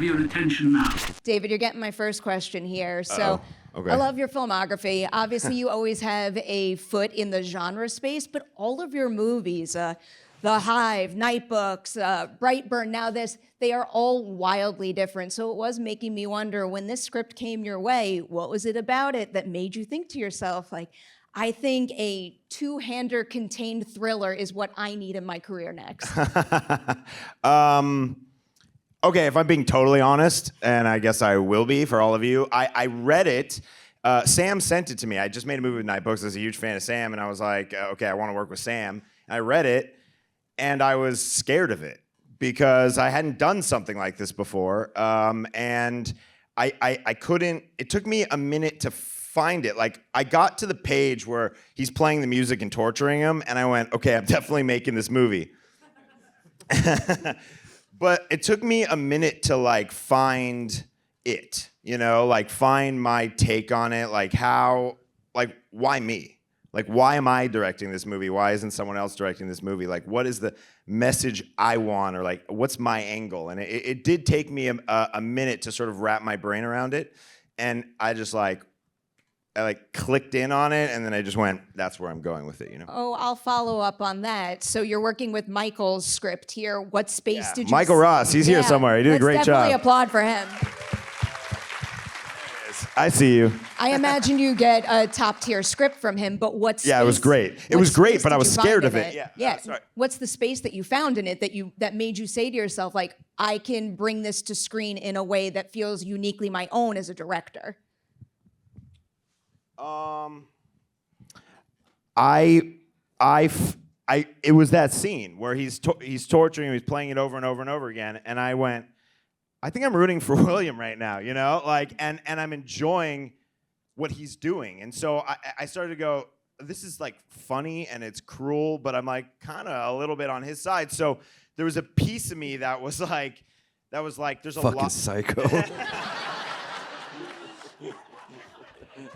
have your attention now? David, you're getting my first question here. So Okay. I love your filmography. Obviously, you always have a foot in the genre space, but all of your movies, The Hive, Nightbooks, Brightburn, now this, they are all wildly different. So it was making me wonder, when this script came your way, what was it about it that made you think to yourself, like, I think a two-hander contained thriller is what I need in my career next? Okay, if I'm being totally honest, and I guess I will be for all of you, I read it. Sam sent it to me. I just made a movie with Nightbooks. I was a huge fan of Sam, and I was like, okay, I want to work with Sam. And I read it, and I was scared of it because I hadn't done something like this before, and I couldn't. It took me a minute to find it. Like, I got to the page where he's playing the music and torturing him, and I went, okay, I'm definitely making this movie. But it took me a minute to like find it, you know, like find my take on it, like how, like why me? Like why am I directing this movie? Why isn't someone else directing this movie? Like what is the message I want, or like what's my angle? And it did take me a minute to sort of wrap my brain around it, and I clicked in on it, and then I just went, that's where I'm going with it, you know? Oh, I'll follow up on that. So you're working with Michael's script here. What space did you... Michael Ross, he's here somewhere. He did a great job. Let's definitely applaud for him. I see you. I imagine you get a top-tier script from him, but what's... Yeah, it was great. It was great, but I was scared of it. Yeah. Sorry. What's the space that you found in it that made you say to yourself, like, I can bring this to screen in a way that feels uniquely my own as a director? It was that scene where he's torturing him, he's playing it over and over and over again, and I went, I think I'm rooting for William right now, you know, like, and I'm enjoying what he's doing, and so I started to go, this is like funny and it's cruel, but I'm like kind of a little bit on his side. So there was a piece of me that was like, there's a lot. Fucking psycho.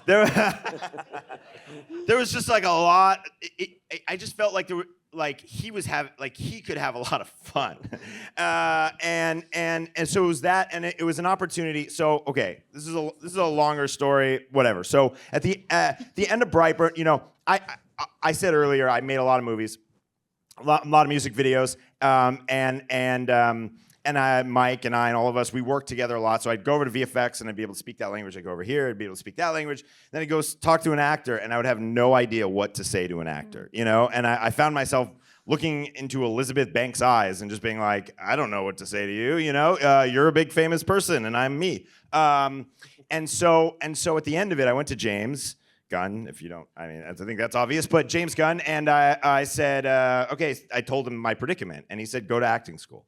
There was just like a lot. I just felt like he could have a lot of fun, and so it was that, and it was an opportunity. So okay, this is a longer story, whatever. So at the end of Brightburn, you know, I said earlier I made a lot of movies, a lot of music videos, and Mike and I and all of us, we worked together a lot. So I'd go over to VFX and I'd be able to speak that language. I'd go over here, I'd be able to speak that language. Then I'd go talk to an actor, and I would have no idea what to say to an actor, you know? And I found myself looking into Elizabeth Banks' eyes and just being like, I don't know what to say to you, you know? You're a big famous person, and I'm me. And so at the end of it, I went to James Gunn, if you don't, I mean, I think that's obvious, but James Gunn, and I said, okay, I told him my predicament, and he said, go to acting school.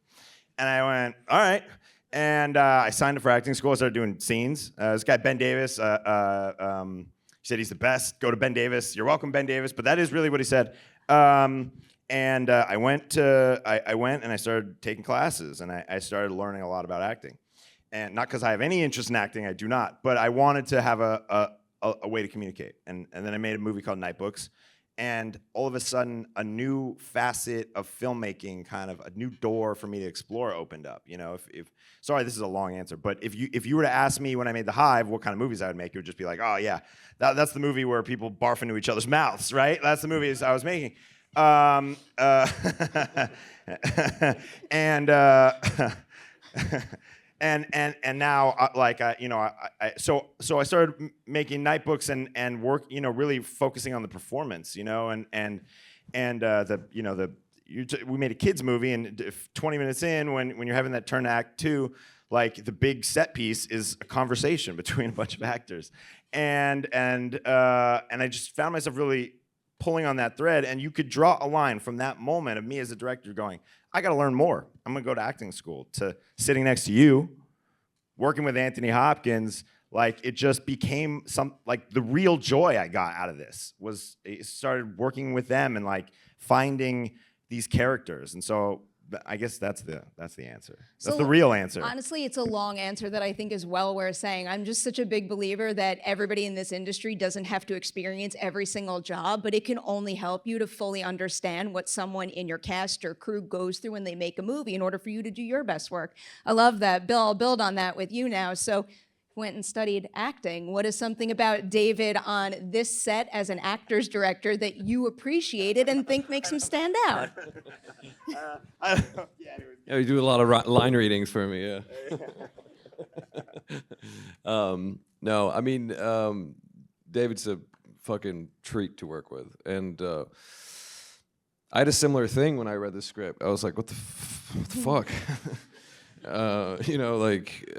And I went, all right. And I signed up for acting school. I started doing scenes. This guy, Ben Davis, he said he's the best. Go to Ben Davis. You're welcome, Ben Davis. But that is really what he said. And I went and I started taking classes. And I started learning a lot about acting. And not because I have any interest in acting. I do not. But I wanted to have a way to communicate. And then I made a movie called Nightbooks. And all of a sudden, a new facet of filmmaking, kind of a new door for me to explore, opened up. You know, if sorry, this is a long answer, but if you were to ask me when I made The Hive what kind of movies I would make, it would just be like, oh yeah, that's the movie where people barf into each other's mouths, right? That's the movies I was making. And now, so I started making Nightbooks and work, you know, really focusing on the performance, you know, we made a kids movie, and 20 minutes in, when you're having that turn to act 2, like the big set piece is a conversation between a bunch of actors, and I just found myself really pulling on that thread, and you could draw a line from that moment of me as a director going, I got to learn more. I'm going to go to acting school, to sitting next to you, working with Anthony Hopkins. Like, it just became the real joy I got out of this was it started working with them and like finding these characters. And so I guess that's the answer. So, That's the real answer. Honestly, it's a long answer that I think is well worth saying. I'm just such a big believer that everybody in this industry doesn't have to experience every single job, but it can only help you to fully understand what someone in your cast or crew goes through when they make a movie in order for you to do your best work. I love that. Bill, I'll build on that with you now. So went and studied acting. What is something about David on this set as an actor's director that you appreciated and think makes him stand out? Yeah, you do a lot of line readings for me. Yeah. No, I mean, David's a fucking treat to work with, and I had a similar thing when I read the script. I was like, what the fuck? You know, like.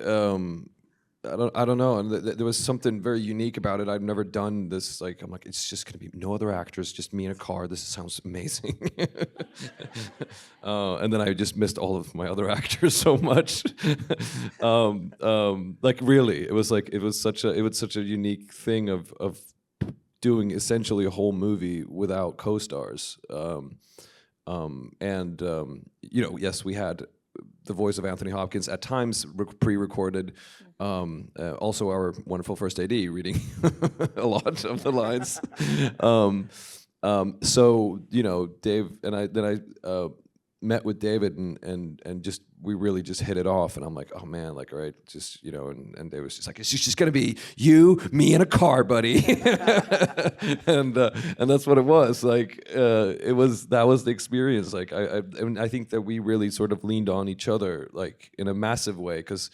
I don't know. And there was something very unique about it. I've never done this. Like, I'm like, it's just gonna be no other actors, just me in a car. This sounds amazing. And then I just missed all of my other actors so much. Like, really, it was such a unique thing of doing essentially a whole movie without co-stars. You know, yes, we had the voice of Anthony Hopkins, at times pre-recorded. Also our wonderful first AD reading a lot of the lines. So, you know, Dave and I met with David and just we really just hit it off, and I'm like, oh man, like, all right, just, you know, and Dave was just like, it's just gonna be you, me, and a car, buddy. and that's what it was. Like, that was the experience. Like, I think that we really sort of leaned on each other, like, in a massive way, because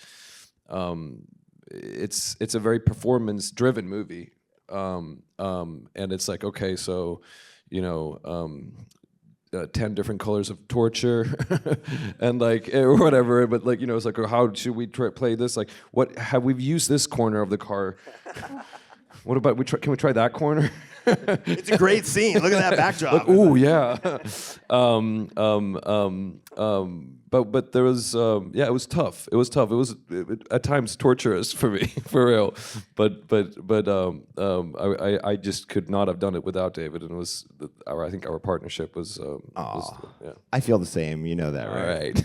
it's a very performance-driven movie, and it's like, okay, so, you know, 10 different colors of torture and like, or whatever, but like, you know, it's like, how should we play this? Like, what have we used this corner of the car? What about can we try that corner? It's a great scene. Look at that backdrop. Like, ooh, yeah. But there was, yeah, it was tough. It was tough. It was at times torturous for me, for real. But I just could not have done it without David, and it was I think our partnership was yeah. I feel the same. You know that, right?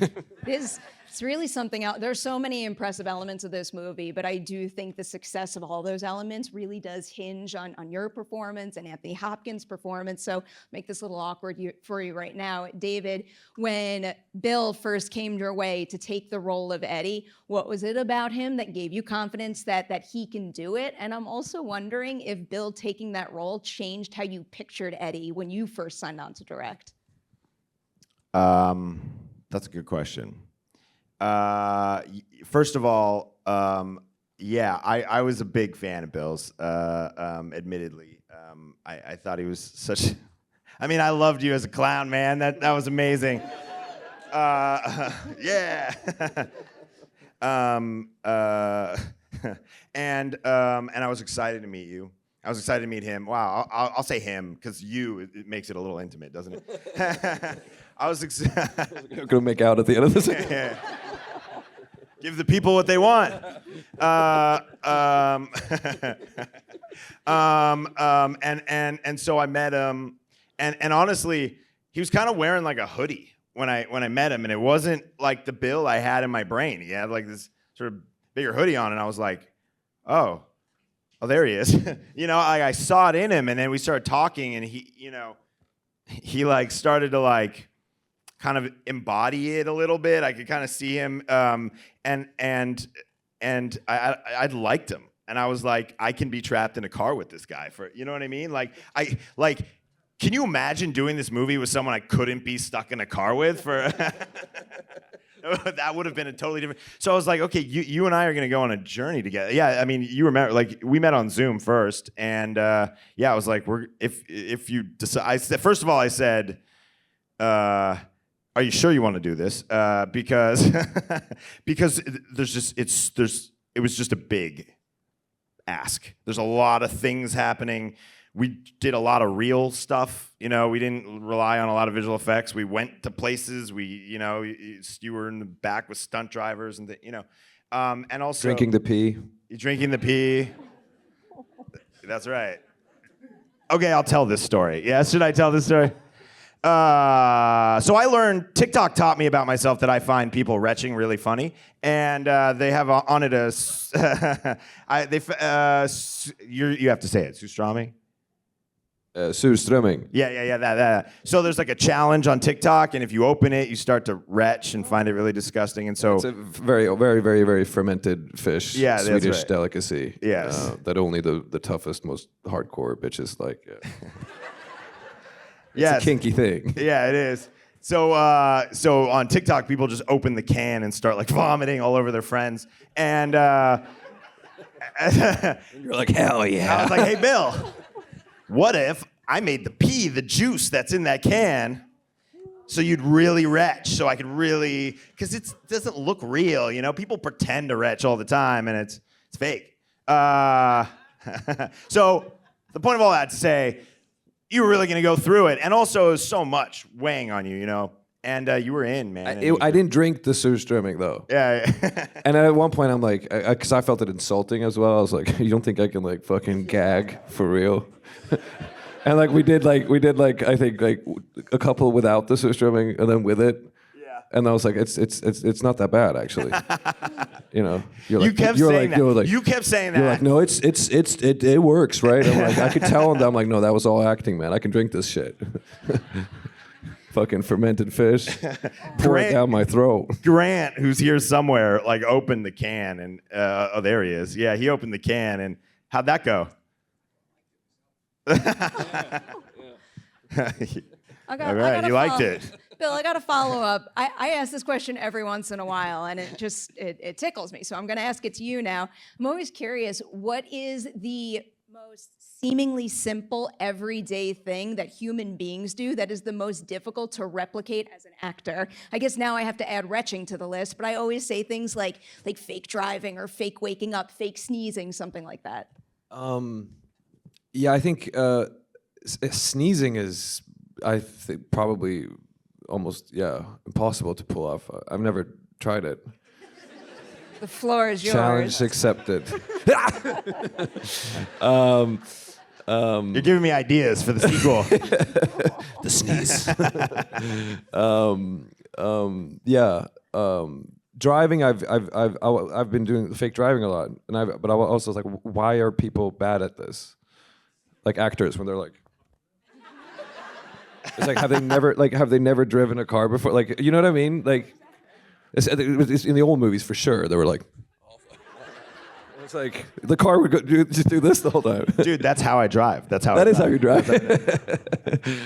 Right. It's really something else. There's so many impressive elements of this movie, but I do think the success of all those elements really does hinge on your performance and Anthony Hopkins' performance. So make this a little awkward for you right now. David, when Bill first came your way to take the role of Eddie, what was it about him that gave you confidence that he can do it? And I'm also wondering if Bill taking that role changed how you pictured Eddie when you first signed on to direct. That's a good question. First of all, yeah, I was a big fan of Bill's, admittedly. I thought he was such... I mean, I loved you as a clown, man. That was amazing. Yeah. And I was excited to meet you. I was excited to meet him. Wow, I'll say him, because it makes it a little intimate, doesn't it? I was excited. Gonna make out at the end of this. Yeah. Give the people what they want. And so I met him, and honestly, he was kind of wearing like a hoodie when I met him, and it wasn't like the Bill I had in my brain. He had like this sort of bigger hoodie on, and I was like, oh, there he is. You know, I saw it in him, and then we started talking, and he like started to like kind of embody it a little bit. I could kind of see him, and I liked him, and I was like, I can be trapped in a car with this guy for, you know what I mean? Like, can you imagine doing this movie with someone I couldn't be stuck in a car with for? That would have been a totally different. So I was like, okay, you and I are gonna go on a journey together. Yeah, I mean, you remember, like, we met on Zoom first, and yeah, I was like, if you decide. First of all, I said, are you sure you want to do this? Because it was just a big ask. There's a lot of things happening. We did a lot of real stuff. You know, we didn't rely on a lot of visual effects. We went to places. You were in the back with stunt drivers and and also Drinking the pee. Drinking the pee. That's right. Okay, I'll tell this story. Yeah, should I tell this story? So I learned, TikTok taught me about myself that I find people retching really funny, and they have on it a, you have to say it, Sustrami? Surströmming. Yeah, that. So there's like a challenge on TikTok, and if you open it, you start to retch and find it really disgusting, and so... It's a very, very, very, very fermented fish. Yeah, that's Swedish right. delicacy. Yes. That only the toughest, most hardcore bitches like. It's Yes. a kinky thing. Yeah, it is. So on TikTok, people just open the can and start like vomiting all over their friends. And You're like, hell I yeah. was like, hey, Bill, what if I made the pee, the juice that's in that can, so you'd really retch, so I could really, because it doesn't look real, you know? People pretend to retch all the time, and it's fake. So the point of all that to say, you were really going to go through it. And also, it was so much weighing on you, you know? And you were in, man. I didn't drink the surströmming, though. Yeah. And at one point, I'm like, because I felt it insulting as well. I was like, you don't think I can like fucking gag for real? And like we did like I think like a couple without the surströmming and then with it. Yeah. And I was like, it's not that bad actually. You know. You kept saying that. You kept saying that. You're like, no, it works, right? I'm like, I could tell him that. I'm like, no, that was all acting, man. I can drink this shit. Fucking fermented fish, pour it down my throat. Grant, who's here somewhere, like opened the can, and oh, there he is. Yeah, he opened the can, and how'd that go? I All right, you liked it. Bill, I got to follow up. I ask this question every once in a while, and it tickles me. So I'm going to ask it to you now. I'm always curious, what is the most seemingly simple, everyday thing that human beings do that is the most difficult to replicate as an actor? I guess now I have to add retching to the list, but I always say things like fake driving or fake waking up, fake sneezing, something like that. Yeah, I think sneezing is, I think, probably almost, impossible to pull off. I've never tried it. The floor is yours. Challenge accepted. You're giving me ideas for the sequel. The sneeze. Driving, I've been doing fake driving a lot, but I also was like, why are people bad at this? Like actors, when they're like, it's like, have they never driven a car before? Like, you know what I mean? Like, it's in the old movies for sure. They were like, it's like the car would just do this the whole time. Dude, that's how I drive. That is how you drive.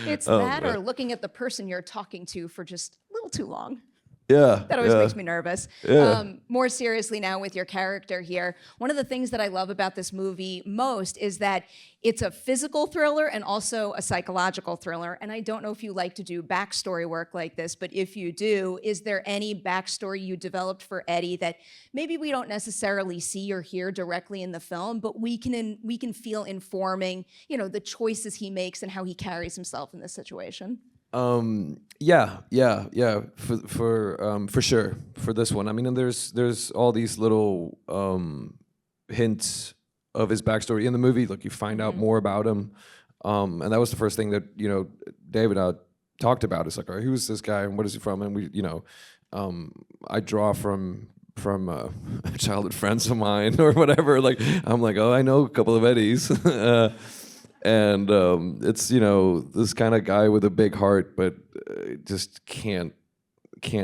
It's that or looking at the person you're talking to for just a little too long. Yeah. That always makes me nervous. Yeah. More seriously now with your character here, one of the things that I love about this movie most is that it's a physical thriller and also a psychological thriller. And I don't know if you like to do backstory work like this, but if you do, is there any backstory you developed for Eddie that maybe we don't necessarily see or hear directly in the film, but we can feel informing, the choices he makes and how he carries himself in this situation? Yeah, for sure. For this one, I mean, and there's all these little hints of his backstory in the movie. Like you find out more about him, and that was the first thing that David and I talked about. It's like, all right, who's this guy and what is he from? And we, I draw from childhood friends of mine or whatever. Like I'm like, oh, I know a couple of Eddies. And it's this kind of guy with a big heart, but just can't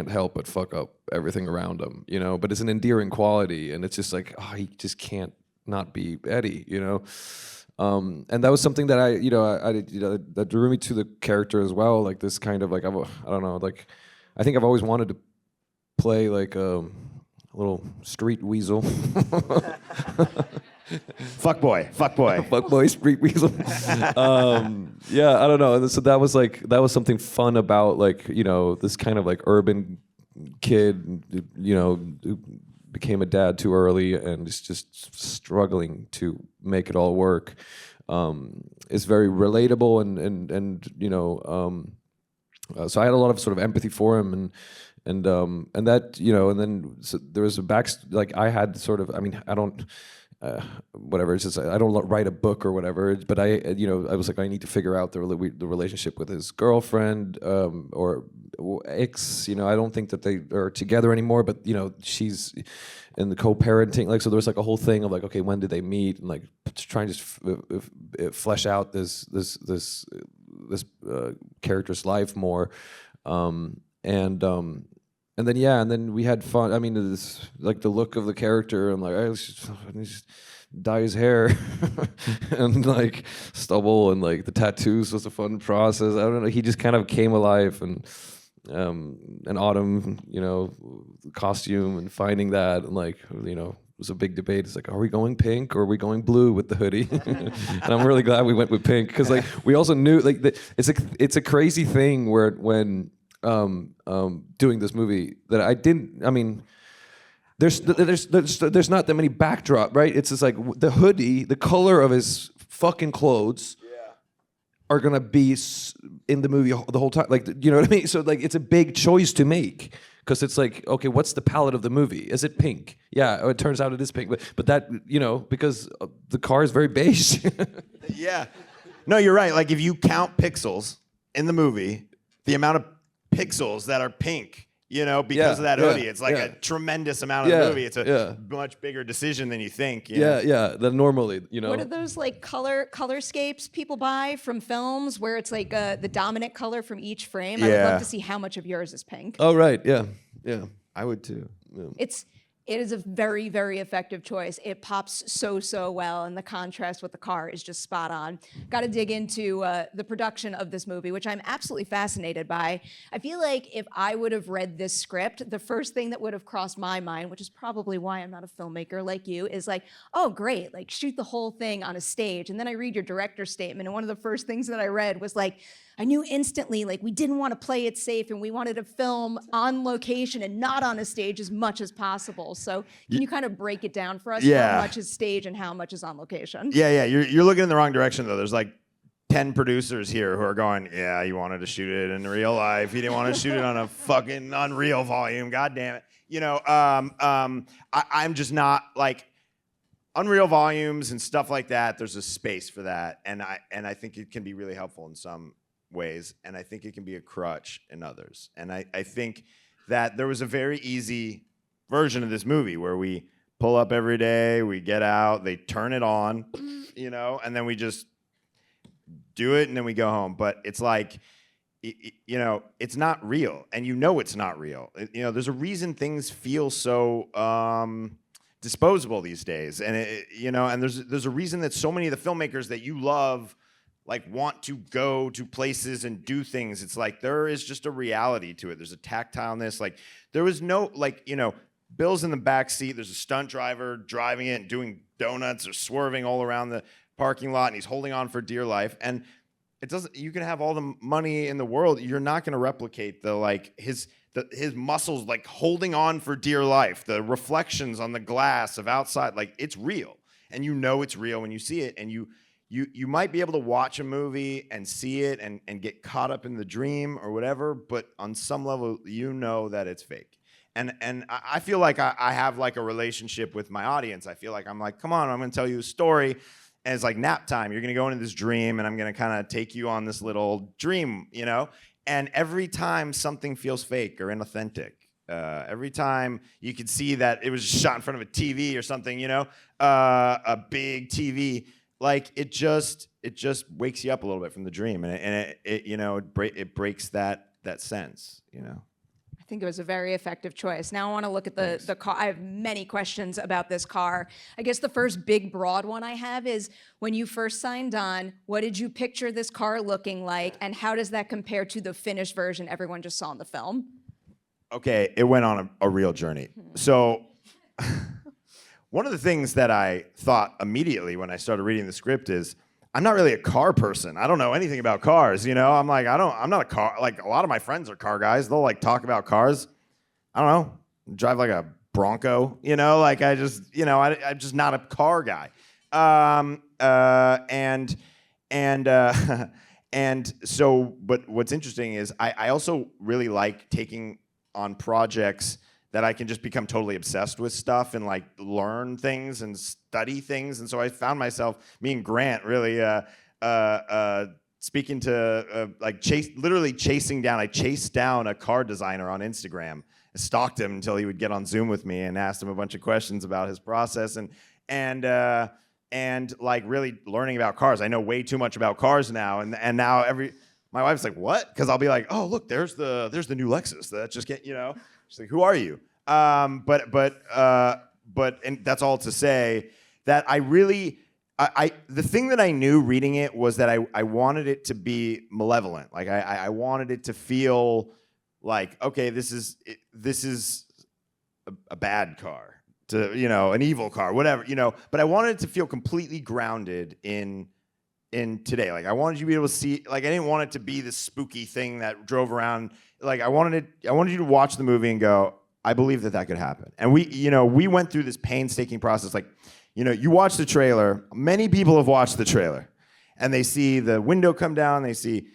help but fuck up everything around him, But it's an endearing quality, and it's just like, oh, he just can't not be Eddie, And that was something that I that drew me to the character as well. Like this kind of like I don't know, like I think I've always wanted to play like a little street weasel. Fuckboy, street weasel. I don't know. So that was something fun about this kind of like urban kid, who became a dad too early and is just struggling to make it all work. It's very relatable and so I had a lot of sort of empathy for him and that and then so there was a I had sort of, I mean, I don't. whatever. It's just I don't write a book or whatever. But I was like, I need to figure out the relationship with his girlfriend or ex. I don't think that they are together anymore. But she's in the co-parenting. Like, so there was like a whole thing of like, okay, when did they meet? And like trying to just flesh out this character's life more. And then we had fun. I mean, it's like the look of the character. I'm like, let's just dye his hair and like stubble, and like the tattoos was a fun process. I don't know. He just kind of came alive, and an autumn, costume, and finding that, and like, it was a big debate. It's like, are we going pink or are we going blue with the hoodie? And I'm really glad we went with pink, because like we also knew like it's a crazy thing where when doing this movie that I didn't. I mean, there's not that many backdrop, right? It's just like the hoodie, the color of his fucking clothes are gonna be in the movie the whole time. Like, you know what I mean? So like, it's a big choice to make, because it's like, okay, what's the palette of the movie? Is it pink? Yeah, it turns out it is pink, but that because the car is very beige. Yeah, no, you're right. Like, if you count pixels in the movie, the amount of pixels that are pink, because of that hoodie. It's like a tremendous amount of the movie. It's a much bigger decision than you think. Than normally, What are those like colorscapes people buy from films where it's like the dominant color from each frame? I would love to see how much of yours is pink. Oh, right. Yeah. I would too. Yeah. It is a very, very effective choice. It pops so well, and the contrast with the car is just spot on. Got to dig into the production of this movie, which I'm absolutely fascinated by. I feel like if I would have read this script, the first thing that would have crossed my mind, which is probably why I'm not a filmmaker like you, is like, oh, great, like shoot the whole thing on a stage. And then I read your director's statement, and one of the first things that I read was like, I knew instantly, like, we didn't want to play it safe, and we wanted to film on location and not on a stage as much as possible. So can you kind of break it down for us? Yeah. How much is stage and how much is on location? Yeah. You're looking in the wrong direction, though. There's like 10 producers here who are going, yeah, you wanted to shoot it in real life. You didn't want to shoot it on a fucking Unreal volume. God damn it. I'm just not like Unreal volumes and stuff like that. There's a space for that, and I think it can be really helpful in some ways, and I think it can be a crutch in others. And I think that there was a very easy version of this movie where we pull up every day, we get out, they turn it on, and then we just do it, and then we go home. But it's like, it's not real, and it's not real. There's a reason things feel so disposable these days, and and there's a reason that so many of the filmmakers that you love like want to go to places and do things. It's like there is just a reality to it. There's a tactileness. Like, there was no, like, Bill's in the back seat. There's a stunt driver driving it and doing donuts or swerving all around the parking lot, and he's holding on for dear life. And you can have all the money in the world. You're not going to replicate his muscles like holding on for dear life, the reflections on the glass of outside. Like, it's real, and it's real when you see it. And you might be able to watch a movie and see it and get caught up in the dream or whatever, but on some level, that it's fake. And I feel like I have like a relationship with my audience. I feel like I'm like, come on, I'm going to tell you a story, and it's like nap time. You're going to go into this dream, and I'm going to kind of take you on this little dream, And every time something feels fake or inauthentic, every time you could see that it was shot in front of a TV or something, a big TV. Like, it just wakes you up a little bit from the dream, and it breaks that sense, I think it was a very effective choice. Now I want to look at the car. I have many questions about this car. I guess the first big broad one I have is, when you first signed on, what did you picture this car looking like, and how does that compare to the finished version everyone just saw in the film? Okay, it went on a real journey. So one of the things that I thought immediately when I started reading the script is, I'm not really a car person. I don't know anything about cars, I'm like, I'm not a car, like a lot of my friends are car guys. They'll like talk about cars. I don't know, drive like a Bronco, like I just, I'm just not a car guy. And so, but what's interesting is I also really like taking on projects that I can just become totally obsessed with stuff and like learn things and study things. And so I found myself, me and Grant, really speaking to literally chasing down. I chased down a car designer on Instagram, stalked him until he would get on Zoom with me, and asked him a bunch of questions about his process and like really learning about cars. I know way too much about cars now, and now my wife's like, what? Because I'll be like, oh look, there's the new Lexus that just get, she's like, who are you? But and that's all to say that the thing that I knew reading it was that I wanted it to be malevolent. Like I wanted it to feel like, okay, this is a bad car, an evil car, whatever, But I wanted it to feel completely grounded in today. Like I wanted you to be able to see. Like I didn't want it to be this spooky thing that drove around. Like I wanted you to watch the movie and go, I believe that could happen. And we went through this painstaking process. Like, you watch the trailer. Many people have watched the trailer, and they see the window come down. They see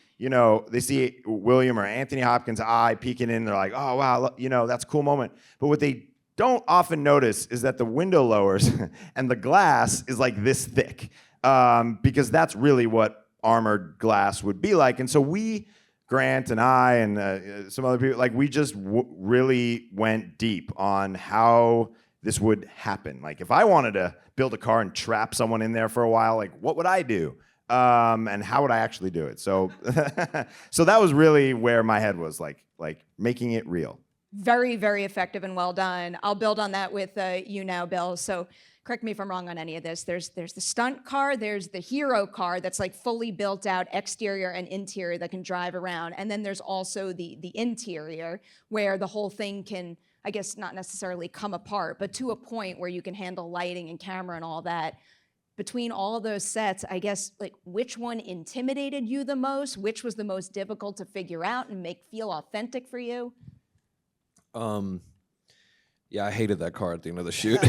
William or Anthony Hopkins' eye peeking in. They're like, oh wow, that's a cool moment. But what they don't often notice is that the window lowers and the glass is like this thick, because that's really what armored glass would be like. And so Grant and I and some other people, like we just really went deep on how this would happen. Like if I wanted to build a car and trap someone in there for a while, like what would I do? And how would I actually do it? So, so that was really where my head was, like making it real. Very, very effective and well done. I'll build on that with you now, Bill. So correct me if I'm wrong on any of this. There's the stunt car, there's the hero car that's like fully built out exterior and interior that can drive around. And then there's also the interior where the whole thing can, I guess, not necessarily come apart, but to a point where you can handle lighting and camera and all that. Between all those sets, I guess, like which one intimidated you the most? Which was the most difficult to figure out and make feel authentic for you? Yeah, I hated that car at the end of the shoot.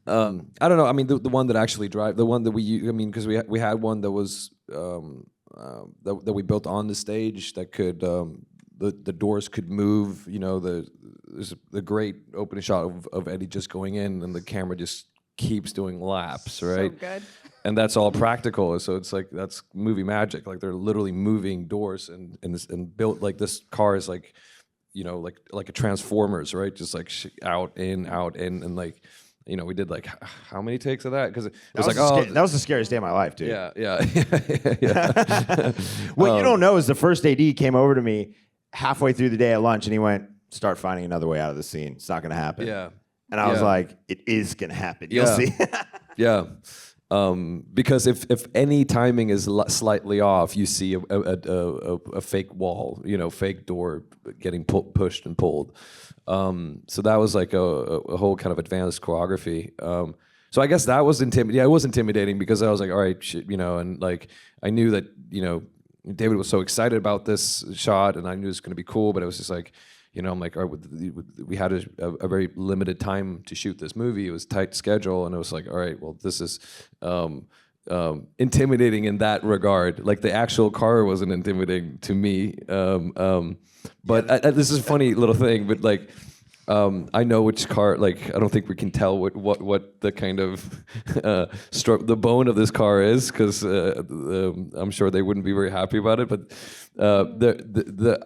I don't know. I mean, the one that actually the one that because we had one that was that we built on the stage that could the doors could move. There's the great opening shot of Eddie just going in, and the camera just keeps doing laps, right? So good. And that's all practical, so it's like that's movie magic. Like they're literally moving doors and built like this car is like, like a Transformers, right? Just like out in, and like, we did like how many takes of that? Because it was like, that was the scariest day of my life, dude. Yeah. What you don't know is the first AD came over to me halfway through the day at lunch, and he went, "Start finding another way out of the scene. It's not going to happen." Yeah. And I was like, "It is going to happen. You'll see." Yeah. Because if any timing is slightly off, you see a fake wall, fake door getting pushed and pulled. So that was like a whole kind of advanced choreography. So I guess that was intimidating. Yeah, it was intimidating because I was like, all right, shit, and like I knew that David was so excited about this shot, and I knew it was going to be cool, but it was just like. I'm like, all right, we had a very limited time to shoot this movie. It was a tight schedule, and it was like, all right, well, this is intimidating in that regard. Like the actual car wasn't intimidating to me, but this is a funny little thing. But like, I know which car. Like, I don't think we can tell what the kind of the bone of this car is, because I'm sure they wouldn't be very happy about it. But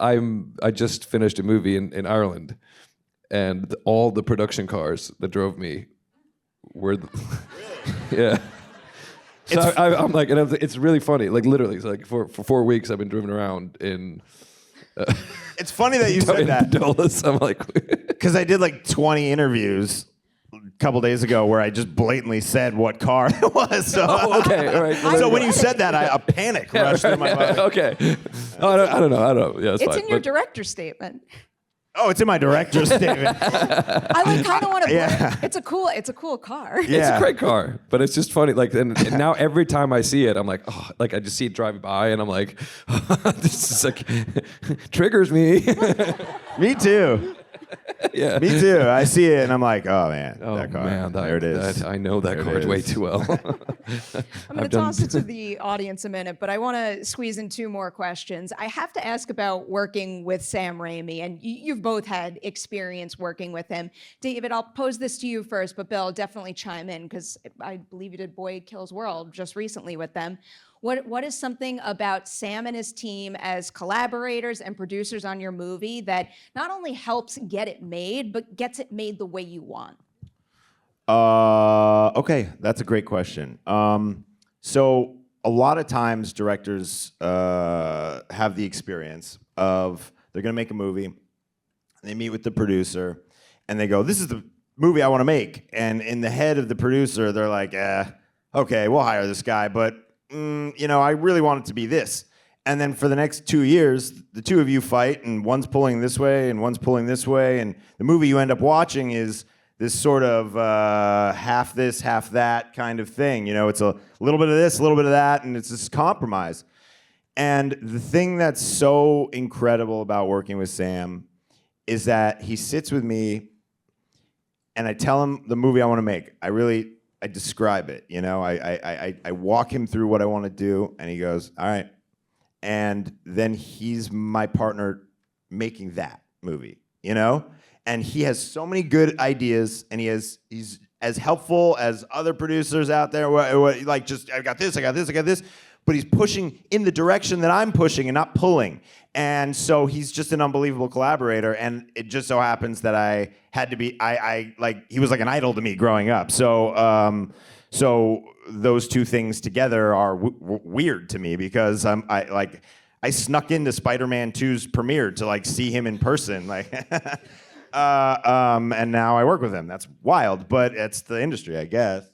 I just finished a movie in Ireland, and all the production cars that drove me were yeah. So I'm like, and it's really funny. Like literally, it's like for 4 weeks I've been driven around in. It's funny that you said that. Dulles. I'm like, because I did like 20 interviews a couple days ago where I just blatantly said what car it was. So, okay, all right. So when you said that, a panic rushed through my mind. Okay. I don't know. Yeah, it's fine. in your director's statement. Oh, it's in my director's statement. I like kind of want to. Yeah. It's a cool car. Yeah. It's a great car, but it's just funny. Like, and now every time I see it, I'm like, oh, like I just see it driving by, and I'm like, this is like triggers me. Me too. Yeah. Me too. I see it and I'm like, oh man, Oh that car. man, There it is. I know that There it card way is. too well. I'm going to toss it to the audience a minute, but I want to squeeze in 2 more questions. I have to ask about working with Sam Raimi, and you've both had experience working with him. David, I'll pose this to you first, but Bill, definitely chime in because I believe you did Boy Kills World just recently with them. What is something about Sam and his team as collaborators and producers on your movie that not only helps get it made, but gets it made the way you want? Okay, that's a great question. So a lot of times directors have the experience of they're going to make a movie, they meet with the producer, and they go, "This is the movie I want to make." And in the head of the producer, they're like, "Okay, we'll hire this guy, but I really want it to be this." And then for the next 2 years, the two of you fight, and one's pulling this way, and one's pulling this way, and the movie you end up watching is this sort of half this, half that kind of thing. It's a little bit of this, a little bit of that, and it's this compromise. And the thing that's so incredible about working with Sam is that he sits with me, and I tell him the movie I want to make. I describe it, I walk him through what I want to do, and he goes, all right. And then he's my partner making that movie, And he has so many good ideas, and he's as helpful as other producers out there. Like, just, I got this, but he's pushing in the direction that I'm pushing and not pulling. And so he's just an unbelievable collaborator, and it just so happens that I had to be, he was like an idol to me growing up. So those two things together are weird to me because I snuck into Spider-Man 2's premiere to see him in person, and now I work with him. That's wild, but it's the industry, I guess.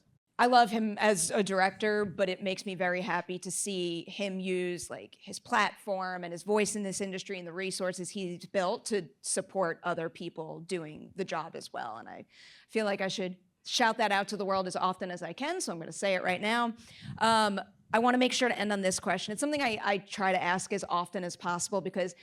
I love him as a director, but it makes me very happy to see him use his platform and his voice in this industry and the resources he's built to support other people doing the job as well. And I feel like I should shout that out to the world as often as I can, so I'm going to say it right now. I want to make sure to end on this question. It's something I try to ask as often as possible because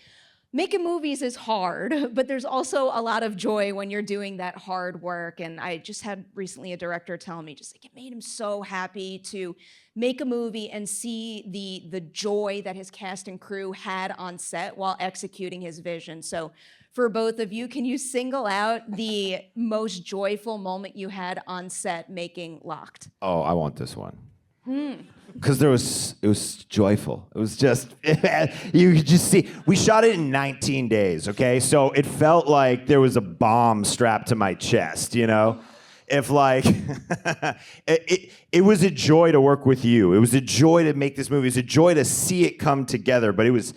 making movies is hard, but there's also a lot of joy when you're doing that hard work. And I just had recently a director tell me, it made him so happy to make a movie and see the joy that his cast and crew had on set while executing his vision. So for both of you, can you single out the most joyful moment you had on set making Locked? Oh, I want this one. Because it was joyful. It was just, you could just see. We shot it in 19 days, okay? So it felt like there was a bomb strapped to my chest, If it was a joy to work with you. It was a joy to make this movie. It was a joy to see it come together, but it was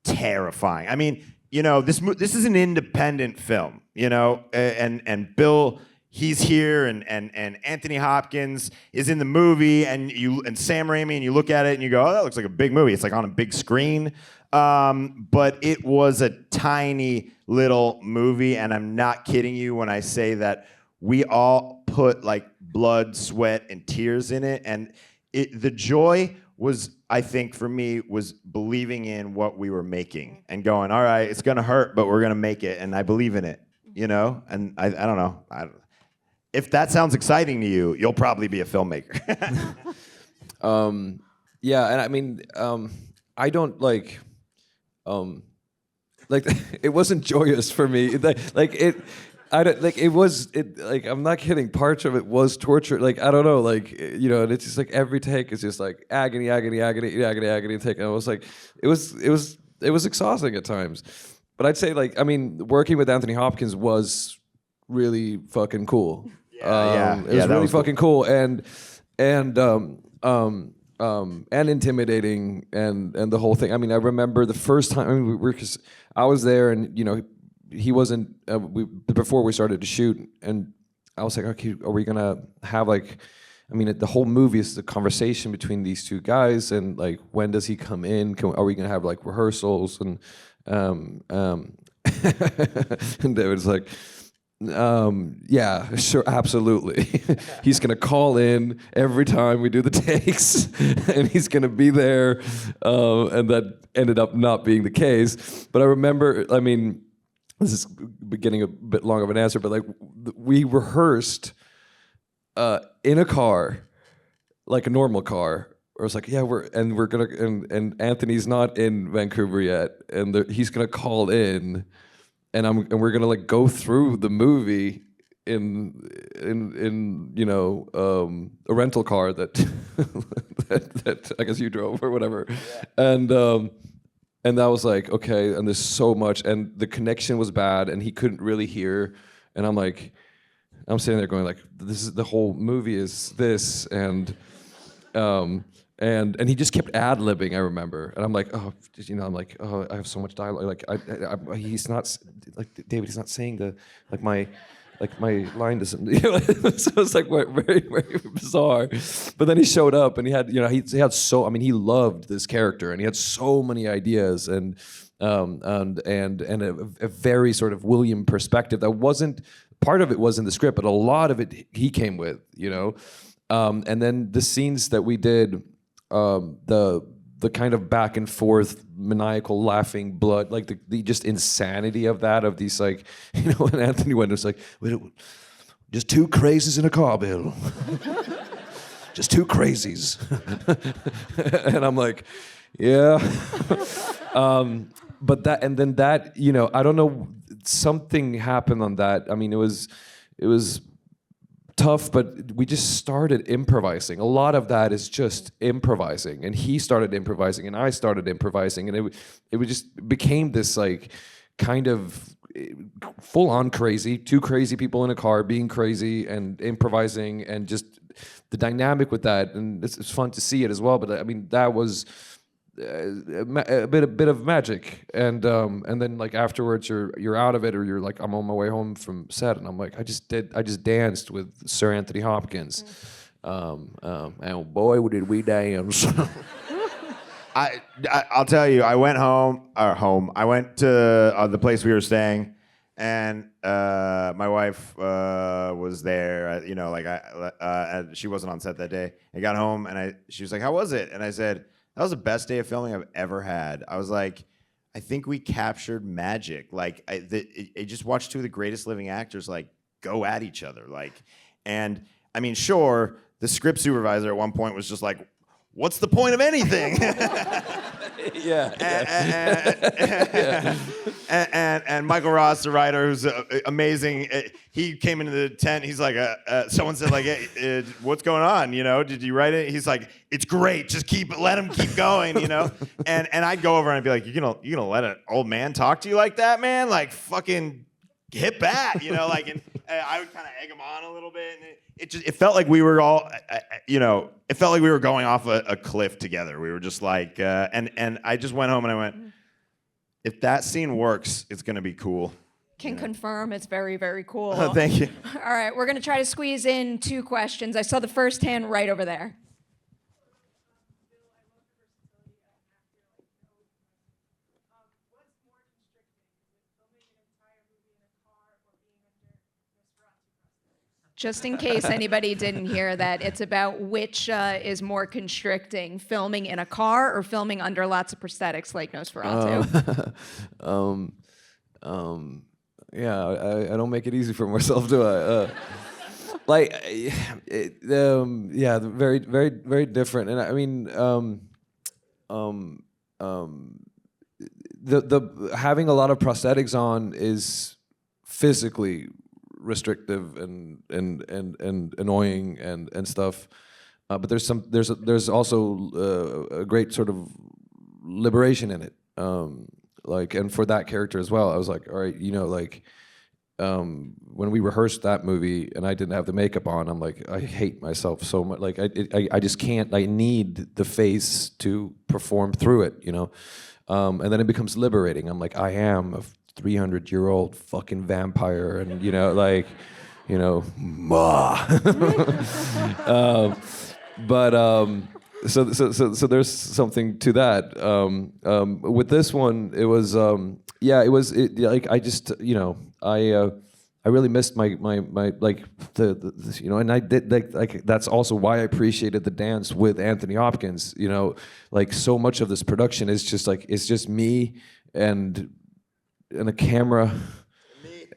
terrifying. I mean, this is an independent film, and Bill, he's here, and Anthony Hopkins is in the movie, and Sam Raimi, and you look at it and you go, oh, that looks like a big movie. It's on a big screen. But it was a tiny little movie, and I'm not kidding you when I say that we all put blood, sweat, and tears in it. And the joy was, I think, for me, was believing in what we were making and going, all right, it's gonna hurt, but we're gonna make it, and I believe in it, And I don't know. If that sounds exciting to you, you'll probably be a filmmaker. Yeah, and I mean, I don't it wasn't joyous for me. I'm not kidding. Parts of it was torture. I don't know. And it's just every take is just agony, take. And I was it was exhausting at times. But I'd say working with Anthony Hopkins was really fucking cool. It was really fucking cool and intimidating and the whole thing. I mean, I remember the first time I was there, and he wasn't before we started to shoot, and I was like, okay, are we gonna have the whole movie is the conversation between these two guys, and when does he come in? Are we gonna have rehearsals? And and David's like, yeah, sure, absolutely. He's gonna call in every time we do the takes, and he's gonna be there. And that ended up not being the case. But I remember, this is getting a bit long of an answer, but like we rehearsed in a car, like a normal car. Or it's like, yeah, we're gonna and Anthony's not in Vancouver yet, and he's gonna call in, and we're gonna like go through the movie in a rental car that that I guess you drove or whatever, and that was like, okay, and there's so much, and the connection was bad, and he couldn't really hear, and I'm sitting there going like, this is the whole movie is this, and he just kept ad-libbing, I remember, and I'm like, oh, I have so much dialogue, like he's not like David, he's not saying my line doesn't, so it's like very, very bizarre. But then he showed up, and he had he loved this character, and he had so many ideas, and a very sort of William perspective that wasn't, part of it was in the script, but a lot of it he came with, and then the scenes that we did, the kind of back and forth maniacal laughing blood, like the just insanity of that, of these like, when Anthony went, it's like, just two crazies in a car, Bill. Just two crazies. And I'm like, yeah. But that, and then that, I don't know, something happened on that. I mean, it was tough, but we just started improvising. A lot of that is just improvising, and he started improvising, and I started improvising, and it just became this like kind of full-on crazy, two crazy people in a car being crazy and improvising, and just the dynamic with that, and it's fun to see it as well. But I mean, that was a bit of magic, and then like afterwards you're out of it, or you're like, I'm on my way home from set, and I'm like, I just danced with Sir Anthony Hopkins, and boy did we dance. I'll tell you, I went home. I went to the place we were staying, and my wife was there. She wasn't on set that day. I got home, and she was like, "How was it?" And I said, that was the best day of filming I've ever had. I was like, I think we captured magic. Like, I just watched two of the greatest living actors like go at each other. Like, and I mean, sure, the script supervisor at one point was just like, "What's the point of anything?" And Michael Ross, the writer, who's amazing, he came into the tent. He's like, someone said like, hey, "What's going on? Did you write it?" He's like, "It's great. Just let him keep going." And I'd go over and I'd be like, "You gonna let an old man talk to you like that, man? Like, fucking hit back, Like, and I would kind of egg him on a little bit, and it felt like we were all, it felt like we were going off a cliff together. We were just like, and I just went home and I went, if that scene works, it's gonna be cool. Can confirm it's very, very cool. Oh, thank you. All right, we're gonna try to squeeze in two questions. I saw the first hand right over there. Just in case anybody didn't hear that, it's about which is more constricting, filming in a car or filming under lots of prosthetics like Nosferatu. Yeah, I don't make it easy for myself, do I? Yeah, very, very, very different. And I mean, the having a lot of prosthetics on is physically restrictive and annoying and stuff, but there's also a great sort of liberation in it, and for that character as well. I was like, all right, when we rehearsed that movie and I didn't have the makeup on, I'm like, I hate myself so much. Like I just can't. I need the face to perform through it, and then it becomes liberating. I'm like, I am a 300-year-old fucking vampire, and so there's something to that. With this one, it was I really missed my like and I did like that's also why I appreciated the dance with Anthony Hopkins. Like so much of this production is just like, it's just me and a camera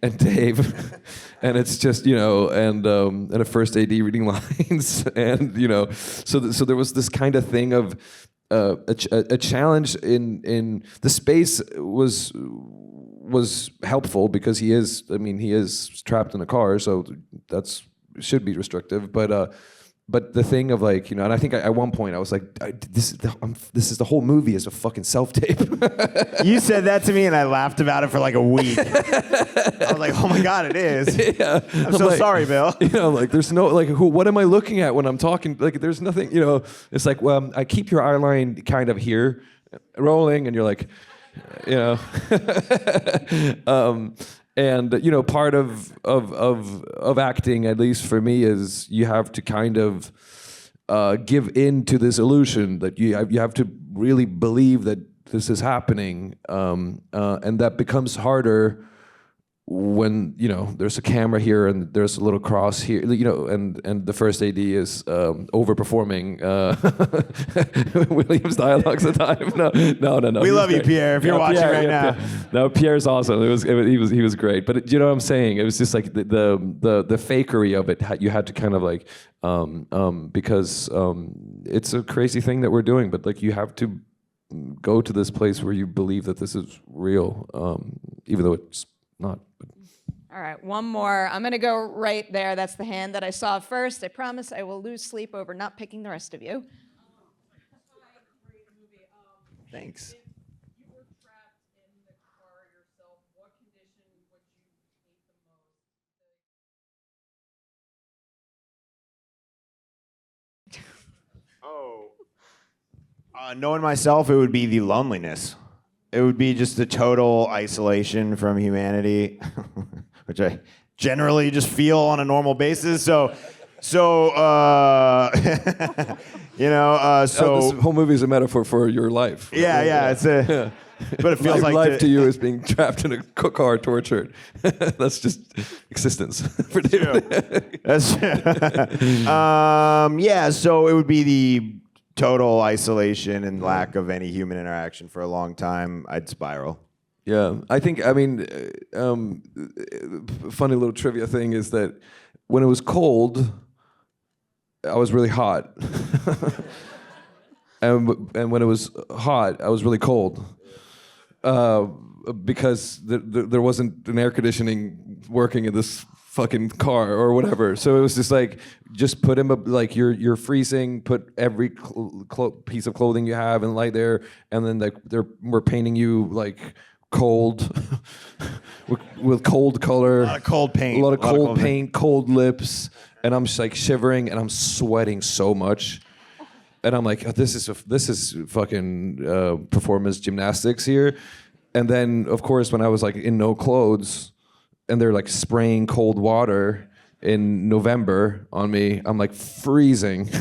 and Dave, and it's just and a first AD reading lines, and so there was this kind of thing of a challenge in the space was helpful because he is trapped in a car, so that's should be restrictive, but the thing of and I think at one point I was like, this is the whole movie is a fucking self-tape. You said that to me and I laughed about it for like a week. I was like, oh my God, it is. Yeah. I'm so sorry, Bill. There's no, what am I looking at when I'm talking? There's nothing, it's like, well, I keep your eye line kind of here, rolling, and you're like, and part of acting, at least for me, is you have to kind of give in to this illusion that you have to really believe that this is happening, and that becomes harder when there's a camera here and there's a little cross here, and the first AD is overperforming William's dialogues at the time. No. We love you, Pierre. If you're watching right now. No, Pierre's awesome. He was great. But you know what I'm saying? It was just like the fakery of it. You had to kind of because it's a crazy thing that we're doing, but you have to go to this place where you believe that this is real, even though it's not. All right, one more. I'm going to go right there. That's the hand that I saw first. I promise I will lose sleep over not picking the rest of you. Thanks. Knowing myself, it would be the loneliness. It would be just the total isolation from humanity, which I generally just feel on a normal basis. So This whole movie is a metaphor for your life. Yeah. But it feels like life to you is being trapped in a car, tortured. That's just existence for David. That's so it would be the total isolation and lack of any human interaction for a long time. I'd spiral. Yeah, funny little trivia thing is that when it was cold, I was really hot. and when it was hot, I was really cold. Because there wasn't an air conditioning working in this fucking car or whatever. So it was just just put him you're freezing, put every piece of clothing you have and light there, and then we're painting you cold with cold color. A lot of cold paint. A lot of cold paint, cold lips, and I'm just shivering and I'm sweating so much. And I'm like, this is fucking performance gymnastics here. And then, of course, when I was in no clothes, and they're spraying cold water in November on me, I'm freezing,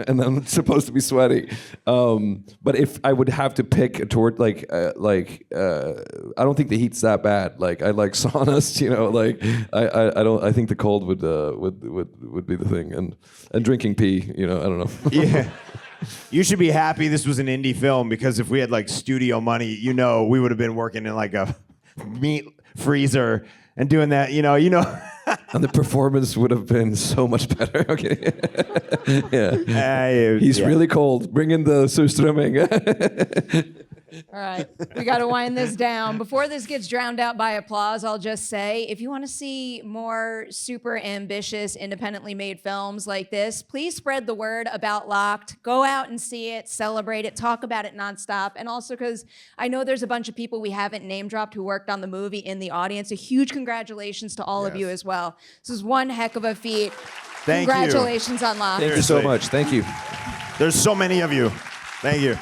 and I'm supposed to be sweaty. But if I would have to pick toward I don't think the heat's that bad. I like saunas, I think the cold would be the thing, and drinking pee, I don't know. Yeah. You should be happy this was an indie film, because if we had studio money, we would have been working in a meat freezer and doing that, And the performance would have been so much better. Okay. Yeah. He's really cold. Bring in the surströmming. All right, we got to wind this down. Before this gets drowned out by applause, I'll just say, if you want to see more super ambitious, independently made films like this, please spread the word about Locked. Go out and see it, celebrate it, talk about it nonstop. And also because I know there's a bunch of people we haven't name dropped who worked on the movie in the audience. A huge congratulations to all of you as well. This is one heck of a feat. Thank you. Congratulations on Locked. Thank you so much. Thank you. There's so many of you. Thank you.